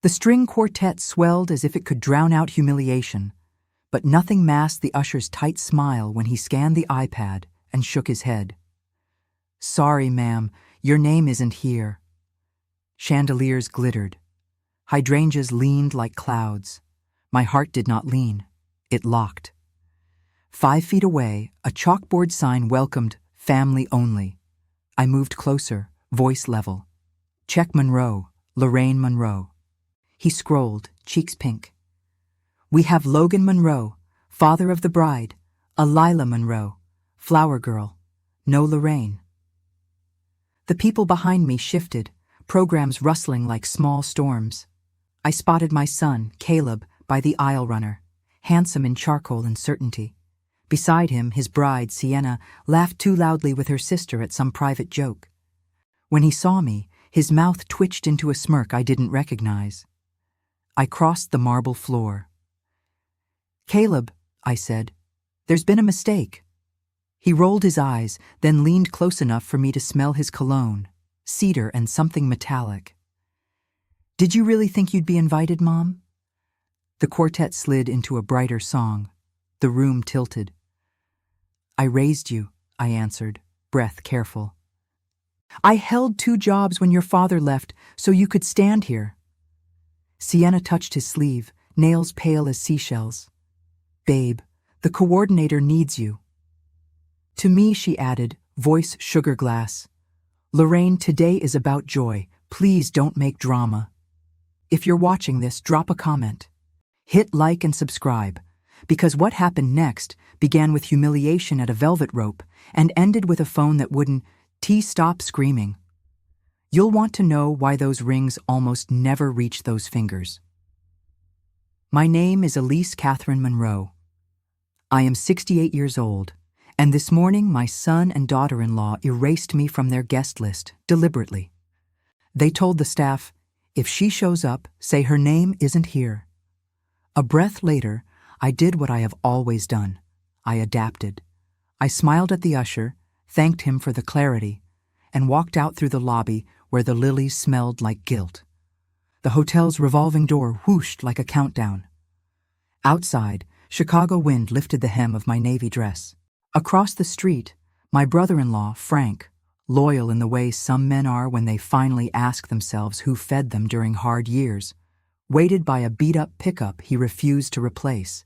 The string quartet swelled as if it could drown out humiliation, but nothing masked the usher's tight smile when he scanned the iPad and shook his head. "Sorry, ma'am, your name isn't here." Chandeliers glittered. Hydrangeas leaned like clouds. My heart did not lean. It locked. 5 feet away, a chalkboard sign welcomed "Family Only." I moved closer, voice level. "Check Monroe, Lorraine Monroe." He scrolled, cheeks pink. "We have Logan Monroe, father of the bride, a Lila Monroe, flower girl, no Lorraine." The people behind me shifted, programs rustling like small storms. I spotted my son, Caleb, by the aisle runner, handsome in charcoal and certainty. Beside him, his bride, Sienna, laughed too loudly with her sister at some private joke. When he saw me, his mouth twitched into a smirk I didn't recognize. I crossed the marble floor. "Caleb," I said, "there's been a mistake." He rolled his eyes, then leaned close enough for me to smell his cologne, cedar and something metallic. "Did you really think you'd be invited, Mom?" The quartet slid into a brighter song. The room tilted. "I raised you," I answered, breath careful. "I held 2 jobs when your father left so you could stand here." Sienna touched his sleeve, nails pale as seashells. "Babe, the coordinator needs you." To me, she added, voice sugar glass, "Lorraine, today is about joy. Please don't make drama. If you're watching this, drop a comment. Hit like and subscribe, because what happened next began with humiliation at a velvet rope and ended with a phone that wouldn't stop screaming. You'll want to know why those rings almost never reach those fingers. My name is Elise Catherine Monroe. I am 68 years old, and this morning my son and daughter-in-law erased me from their guest list deliberately. They told the staff, "If she shows up, say her name isn't here." A breath later, I did what I have always done. I adapted. I smiled at the usher, thanked him for the clarity, and walked out through the lobby where the lilies smelled like guilt. The hotel's revolving door whooshed like a countdown. Outside, Chicago wind lifted the hem of my navy dress. Across the street, my brother-in-law, Frank, loyal in the way some men are when they finally ask themselves who fed them during hard years, waited by a beat-up pickup he refused to replace.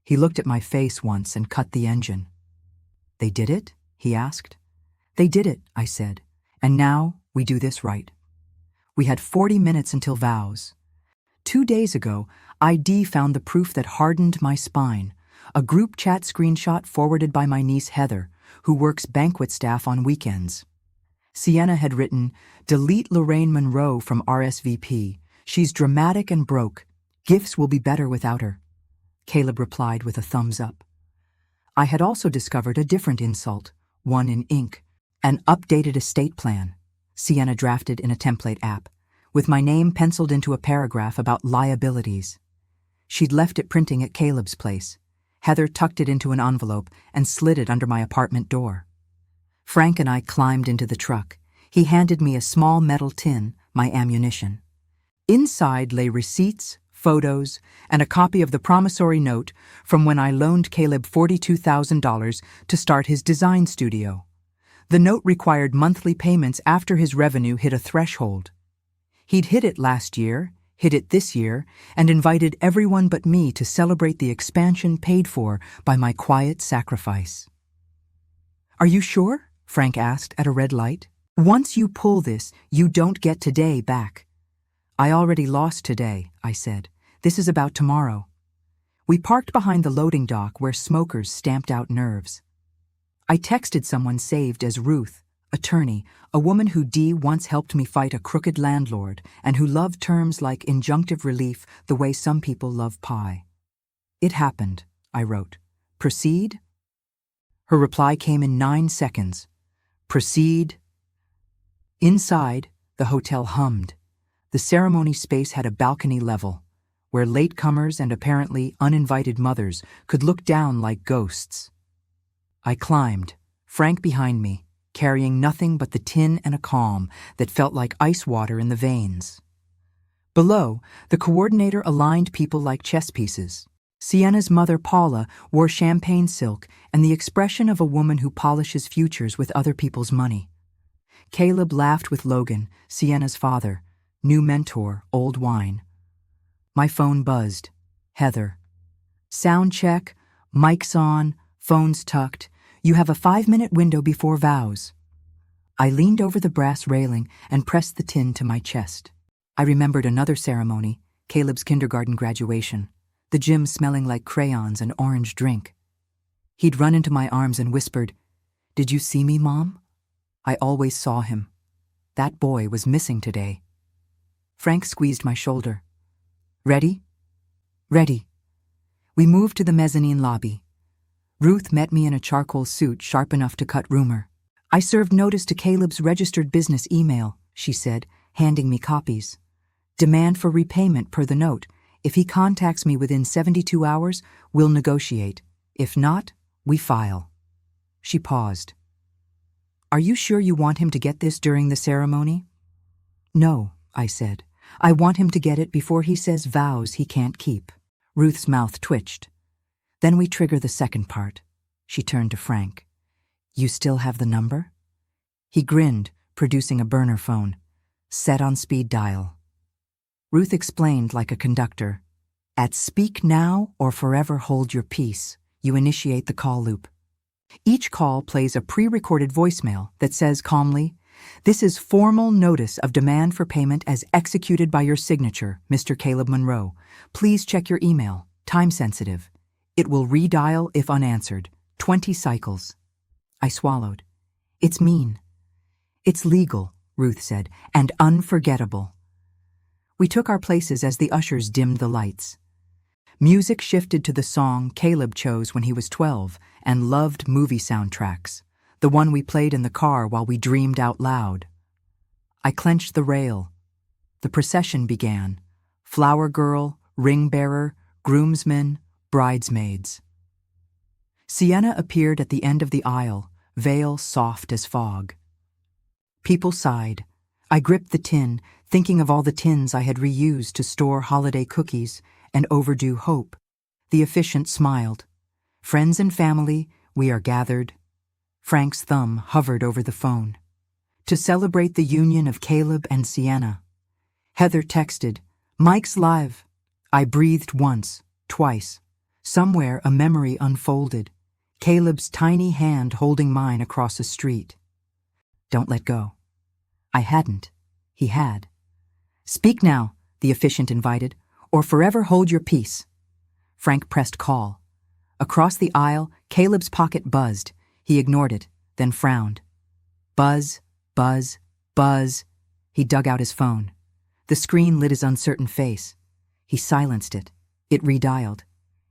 He looked at my face once and cut the engine. "They did it?" he asked. "They did it," I said, "and now we do this right." We had 40 minutes until vows. 2 days ago, ID found the proof that hardened my spine, a group chat screenshot forwarded by my niece Heather, who works banquet staff on weekends. Sienna had written, "Delete Lorraine Monroe from RSVP. She's dramatic and broke. Gifts will be better without her." Caleb replied with a thumbs up. I had also discovered a different insult, one in ink, an updated estate plan, Sienna drafted in a template app, with my name penciled into a paragraph about liabilities. She'd left it printing at Caleb's place. Heather tucked it into an envelope and slid it under my apartment door. Frank and I climbed into the truck. He handed me a small metal tin, my ammunition. Inside lay receipts, photos, and a copy of the promissory note from when I loaned Caleb $42,000 to start his design studio. The note required monthly payments after his revenue hit a threshold. He'd hit it last year, hit it this year, and invited everyone but me to celebrate the expansion paid for by my quiet sacrifice. "Are you sure?" Frank asked at a red light. "Once you pull this, you don't get today back." "I already lost today," I said. "This is about tomorrow." We parked behind the loading dock where smokers stamped out nerves. I texted someone saved as Ruth, attorney, a woman who once helped me fight a crooked landlord and who loved terms like injunctive relief the way some people love pie. "It happened," I wrote. "Proceed?" Her reply came in 9 seconds. "Proceed." Inside, the hotel hummed. The ceremony space had a balcony level, where latecomers and apparently uninvited mothers could look down like ghosts. I climbed, Frank behind me, carrying nothing but the tin and a calm that felt like ice water in the veins. Below, the coordinator aligned people like chess pieces. Sienna's mother, Paula, wore champagne silk and the expression of a woman who polishes futures with other people's money. Caleb laughed with Logan, Sienna's father, new mentor, old wine. My phone buzzed. Heather. Sound check, mics on, phones tucked. You have a 5-minute window before vows. I leaned over the brass railing and pressed the tin to my chest. I remembered another ceremony, Caleb's kindergarten graduation, the gym smelling like crayons and orange drink. He'd run into my arms and whispered, "Did you see me, Mom?" I always saw him. That boy was missing today. Frank squeezed my shoulder. Ready? Ready. We moved to the mezzanine lobby. Ruth met me in a charcoal suit sharp enough to cut rumor. I served notice to Caleb's registered business email, she said, handing me copies. Demand for repayment per the note. If he contacts me within 72 hours, we'll negotiate. If not, we file. She paused. Are you sure you want him to get this during the ceremony? No, I said. I want him to get it before he says vows he can't keep. Ruth's mouth twitched. Then we trigger the second part. She turned to Frank. You still have the number? He grinned, producing a burner phone. Set on speed dial. Ruth explained like a conductor. At speak now or forever hold your peace, you initiate the call loop. Each call plays a pre-recorded voicemail that says calmly, "This is formal notice of demand for payment as executed by your signature, Mr. Caleb Monroe. Please check your email. Time sensitive. It will redial if unanswered. 20 cycles." I swallowed. It's mean. It's legal, Ruth said, and unforgettable. We took our places as the ushers dimmed the lights. Music shifted to the song Caleb chose when he was 12 and loved movie soundtracks, the one we played in the car while we dreamed out loud. I clenched the rail. The procession began. Flower girl, ring bearer, groomsmen, bridesmaids. Sienna appeared at the end of the aisle, veil soft as fog. People sighed. I gripped the tin, thinking of all the tins I had reused to store holiday cookies and overdue hope. The officiant smiled. Friends and family, we are gathered. Frank's thumb hovered over the phone. To celebrate the union of Caleb and Sienna. Heather texted, "Mike's live." I breathed once, twice. Somewhere a memory unfolded. Caleb's tiny hand holding mine across a street. Don't let go. I hadn't. He had. Speak now, the officiant invited, or forever hold your peace. Frank pressed call. Across the aisle, Caleb's pocket buzzed. He ignored it, then frowned. Buzz, buzz, buzz. He dug out his phone. The screen lit his uncertain face. He silenced it. It redialed.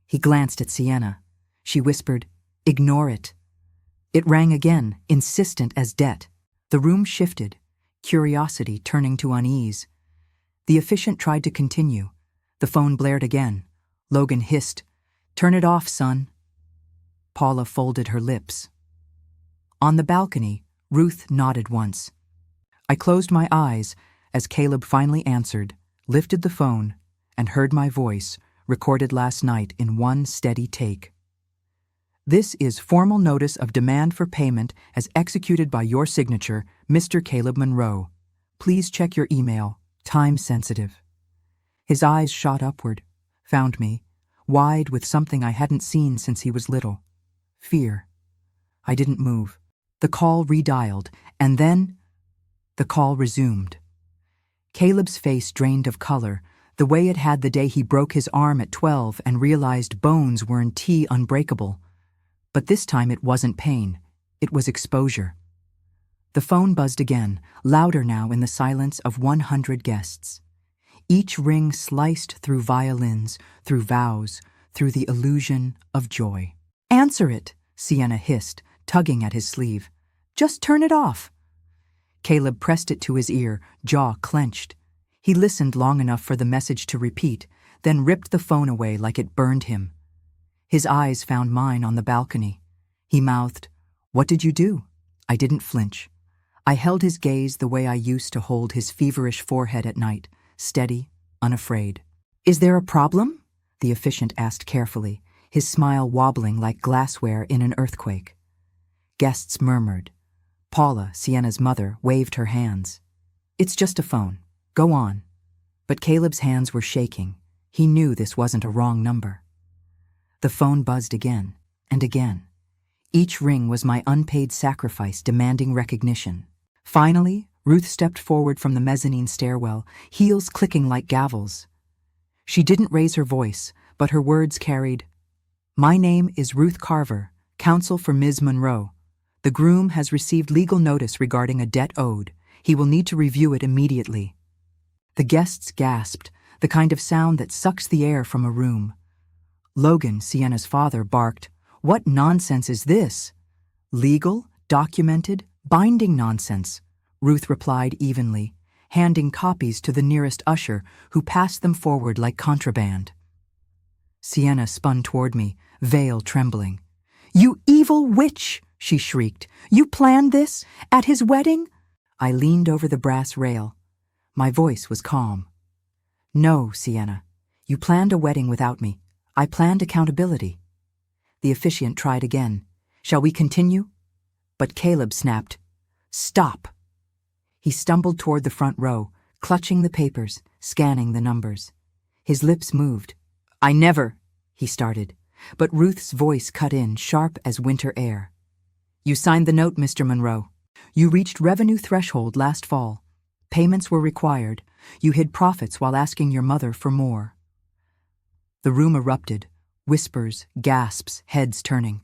He glanced at Sienna. She whispered, "Ignore it." It rang again, insistent as debt. The room shifted, curiosity turning to unease. The officiant tried to continue. The phone blared again. Logan hissed, "Turn it off, son." Paula folded her lips. On the balcony, Ruth nodded once. I closed my eyes as Caleb finally answered, lifted the phone, and heard my voice, recorded last night in one steady take. This is formal notice of demand for payment as executed by your signature, Mr. Caleb Monroe. Please check your email. Time sensitive. His eyes shot upward, found me, wide with something I hadn't seen since he was little. Fear. I didn't move. The call redialed, and then the call resumed. Caleb's face drained of color, the way it had the day he broke his arm at 12 and realized bones weren't unbreakable. But this time it wasn't pain, it was exposure. The phone buzzed again, louder now in the silence of 100 guests. Each ring sliced through violins, through vows, through the illusion of joy. "Answer it," Sienna hissed, tugging at his sleeve. "Just turn it off." Caleb pressed it to his ear, jaw clenched. He listened long enough for the message to repeat, then ripped the phone away like it burned him. His eyes found mine on the balcony. He mouthed, "What did you do?" I didn't flinch. I held his gaze the way I used to hold his feverish forehead at night, steady, unafraid. "Is there a problem?" the officiant asked carefully, his smile wobbling like glassware in an earthquake. Guests murmured. Paula, Sienna's mother, waved her hands. "It's just a phone. Go on." But Caleb's hands were shaking. He knew this wasn't a wrong number. The phone buzzed again and again. Each ring was my unpaid sacrifice demanding recognition. Finally, Ruth stepped forward from the mezzanine stairwell, heels clicking like gavels. She didn't raise her voice, but her words carried, "My name is Ruth Carver, counsel for Ms. Monroe. The groom has received legal notice regarding a debt owed. He will need to review it immediately." The guests gasped, the kind of sound that sucks the air from a room. Logan, Sienna's father, barked, "What nonsense is this?" "Legal, documented, binding nonsense," Ruth replied evenly, handing copies to the nearest usher, who passed them forward like contraband. Sienna spun toward me, veil trembling. "You evil witch!" she shrieked. "You planned this? At his wedding?" I leaned over the brass rail. My voice was calm. "No, Sienna. You planned a wedding without me. I planned accountability." The officiant tried again. "Shall we continue?" But Caleb snapped, "Stop." He stumbled toward the front row, clutching the papers, scanning the numbers. His lips moved. "I never," he started, but Ruth's voice cut in, sharp as winter air. "You signed the note, Mr. Monroe. You reached revenue threshold last fall. Payments were required. You hid profits while asking your mother for more." The room erupted, whispers, gasps, heads turning.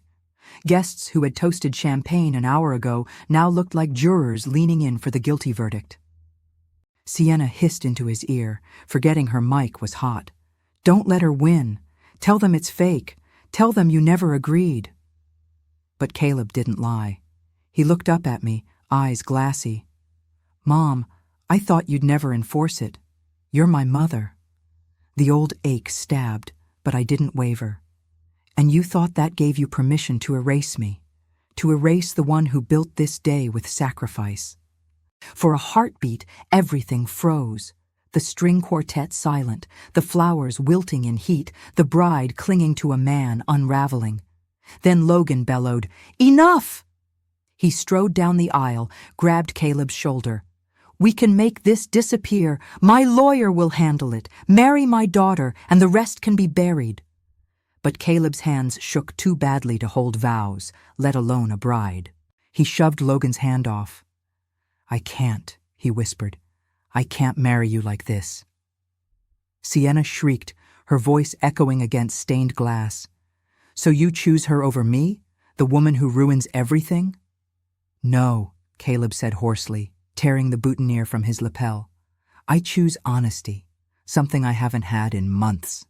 Guests who had toasted champagne an hour ago now looked like jurors leaning in for the guilty verdict. Sienna hissed into his ear, forgetting her mic was hot. "Don't let her win. Tell them it's fake. Tell them you never agreed." But Caleb didn't lie. He looked up at me, eyes glassy. "Mom, I thought you'd never enforce it. You're my mother." The old ache stabbed, but I didn't waver. "And you thought that gave you permission to erase me, to erase the one who built this day with sacrifice." For a heartbeat, everything froze. The string quartet silent, the flowers wilting in heat, the bride clinging to a man unraveling. Then Logan bellowed, "Enough!" He strode down the aisle, grabbed Caleb's shoulder. "We can make this disappear. My lawyer will handle it. Marry my daughter, and the rest can be buried." But Caleb's hands shook too badly to hold vows, let alone a bride. He shoved Logan's hand off. "I can't," he whispered. "I can't marry you like this." Sienna shrieked, her voice echoing against stained glass. "So you choose her over me, the woman who ruins everything?" "No," Caleb said hoarsely, tearing the boutonniere from his lapel. "I choose honesty, something I haven't had in months."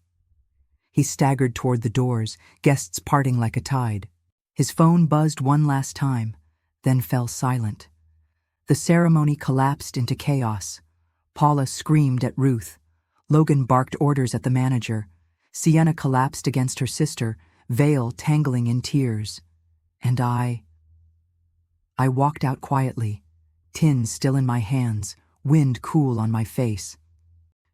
He staggered toward the doors, guests parting like a tide. His phone buzzed one last time, then fell silent. The ceremony collapsed into chaos. Paula screamed at Ruth. Logan barked orders at the manager. Sienna collapsed against her sister, veil tangling in tears. And I walked out quietly, tin still in my hands, wind cool on my face.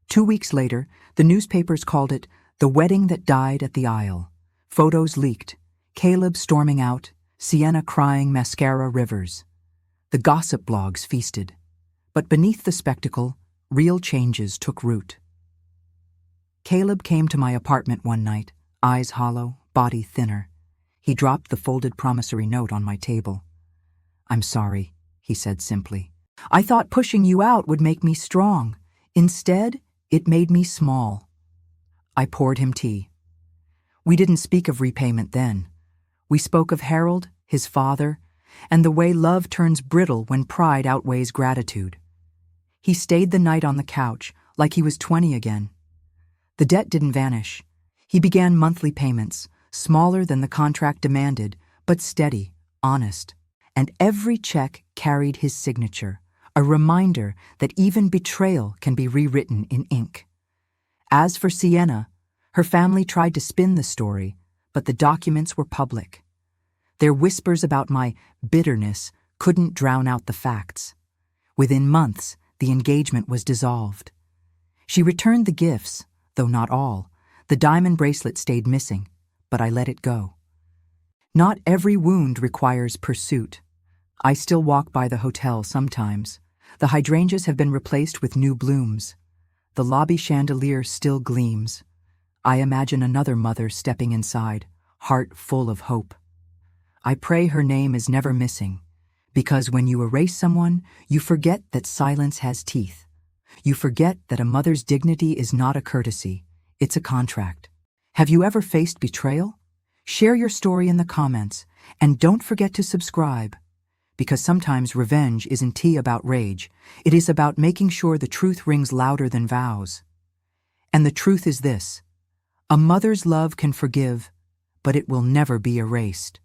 2 weeks later, the newspapers called it "The Wedding That Died at the Aisle." Photos leaked, Caleb storming out, Sienna crying mascara rivers. The gossip blogs feasted. But beneath the spectacle, real changes took root. Caleb came to my apartment one night, eyes hollow, body thinner. He dropped the folded promissory note on my table. "I'm sorry," he said simply. "I thought pushing you out would make me strong. Instead, it made me small." I poured him tea. We didn't speak of repayment then. We spoke of Harold, his father, and the way love turns brittle when pride outweighs gratitude. He stayed the night on the couch, like he was 20 again. The debt didn't vanish. He began monthly payments, smaller than the contract demanded, but steady, honest. And every check carried his signature, a reminder that even betrayal can be rewritten in ink. As for Sienna, her family tried to spin the story, but the documents were public. Their whispers about my bitterness couldn't drown out the facts. Within months, the engagement was dissolved. She returned the gifts, though not all. The diamond bracelet stayed missing, but I let it go. Not every wound requires pursuit. I still walk by the hotel sometimes. The hydrangeas have been replaced with new blooms. The lobby chandelier still gleams. I imagine another mother stepping inside, heart full of hope. I pray her name is never missing, because when you erase someone, you forget that silence has teeth. You forget that a mother's dignity is not a courtesy, it's a contract. Have you ever faced betrayal? Share your story in the comments, and don't forget to subscribe. Because sometimes revenge isn't about rage, it is about making sure the truth rings louder than vows. And the truth is this: a mother's love can forgive, but it will never be erased.